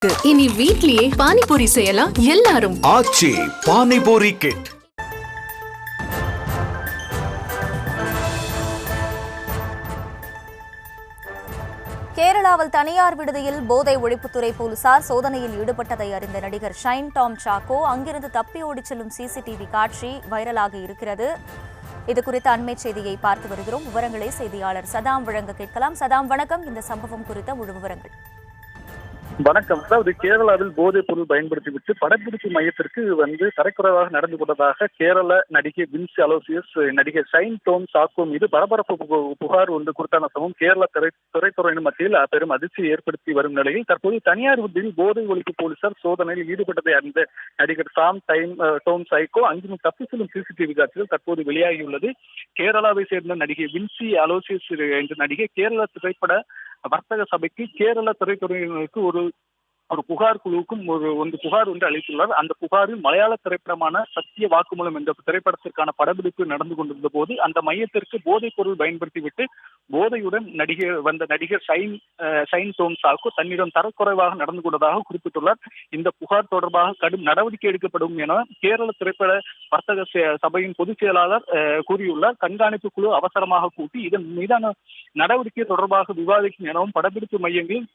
இனி வீட்லயே பானிபூரி செய்யலாம் எல்லாரும். ஆச்சி பானிபூரி கிட். கேரளாவில் தனியார் விடுதியில் போதை ஒழிப்புத்துறை போலீசார் சோதனையில் ஈடுபட்டதை அறிந்த நடிகர் ஷைன் டாம் சாக்கோ அங்கிருந்து தப்பி ஓடிச் செல்லும் சிசிடிவி காட்சி வைரலாகி இருக்கிறது. இதுகுறித்த அண்மை செய்தியை பார்த்து வருகிறோம். விவரங்களை செய்தியாளர் சதாம் வழங்க கேட்கலாம். சதாம், வணக்கம். இந்த சம்பவம் குறித்த முழு விவரங்கள். வணக்கம். அதாவது கேரளாவில் போதைப் பொருள் பயன்படுத்திவிட்டு படப்பிடிப்பு மையத்திற்கு தரக்குறைவாக நடந்து கொண்டதாக கேரள நடிகை வின்சி அலோசியஸ் நடிகர் ஷைன் டாம் சாக்கோ மீது பரபரப்பு புகார் கொடுத்தான சம்பவம் கேரள திரைத்துறையின் மத்தியில் பெரும் அதிர்ச்சியை ஏற்படுத்தி வரும் நிலையில் தற்போது தனியார் விடுதியில் போதை ஒழிப்பு போலீசார் சோதனையில் ஈடுபட்டதை அறிந்த நடிகர் டாம் சாக்கோ அங்கிருந்து தப்பி செல்லும் சிசிடிவி காட்சிகள் தற்போது வெளியாகியுள்ளது. கேரளாவை சேர்ந்த நடிகை வின்சி அலோசியஸ் என்ற நடிகை கேரள திரைப்பட வர்த்தக சபைக்கு கேரள திரைத்துறையினருக்கு ஒரு புகார் குழுவுக்கும் புகார் அளித்துள்ளார். அந்த புகாரில் மலையாள திரைப்படமான சத்திய வாக்குமூலம் என்ற திரைப்படத்திற்கான படப்பிடிப்பு நடந்து கொண்டிருந்த போது அந்த மையத்திற்கு போதைப் பொருள் பயன்படுத்திவிட்டு போதையுடன் நடிகர் ஷைன் டாம் சாக்கோ தன்னிடம் தரக்குறைவாக நடந்து கொண்டதாக குறிப்பிட்டுள்ளார். இந்த புகார் தொடர்பாக கடும் நடவடிக்கை எடுக்கப்படும் என கேரள திரைப்பட வர்த்தக சபையின் பொதுச் செயலாளர் கூறியுள்ளார். கண்காணிப்பு குழு அவசரமாக கூட்டி இதன் மீதான நடவடிக்கை தொடர்பாக விவாதிக்கும் எனவும் படப்பிடிப்பு மையங்களில்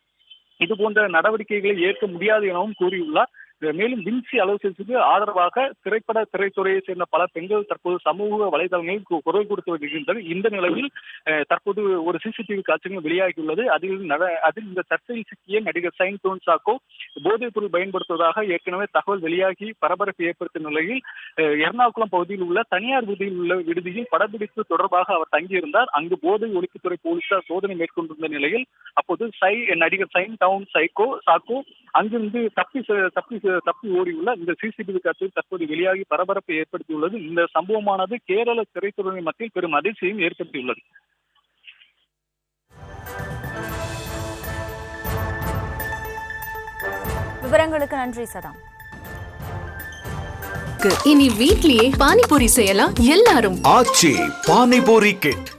இதுபோன்ற நடவடிக்கைகளை ஏற்க முடியாது எனவும் கூறியுள்ளார். மேலும் வின்சி அலோசியஸுக்கு ஆதரவாக திரைத்துறையை சேர்ந்த பல பெண்கள் தற்போது சமூக வலைதளங்களில் குரல் கொடுத்து வருகின்றனர். இந்த நிலையில் தற்போது ஒரு சிசிடிவி காட்சிகள் வெளியாகியுள்ளது. அதில் இந்த சர்ச்சையில் சிக்கிய நடிகர் ஷைன் டாம் சாக்கோ போதைப் பொருள் பயன்படுத்துவதாக ஏற்கனவே தகவல் வெளியாகி பரபரப்பு ஏற்படுத்திய நிலையில் எர்ணாகுளம் பகுதியில் உள்ள தனியார் விடுதியில் படப்பிடிப்பு தொடர்பாக அவர் தங்கியிருந்தார். அங்கு போதை ஒழிப்புத்துறை போலீசார் சோதனை மேற்கொண்டிருந்த நிலையில் அப்போது நடிகர் ஷைன் டாம் சாக்கோ அங்கிருந்து தப்பி ஓடியுள்ள இந்த சிசிடிவி காட்சியில் தற்போது வெளியாகி பரபரப்பை ஏற்படுத்தியுள்ளது. இந்த சம்பவமானது கேரள திரைத்துறையின் மத்தியில் பெரும் அதிர்ச்சியையும் ஏற்படுத்தியுள்ளது. விவரங்களுக்கு நன்றி சதாம். இனி வீட்லயே பானிபூரி செய்யலாம் எல்லாரும். ஆச்சி பானிபூரி கிட்.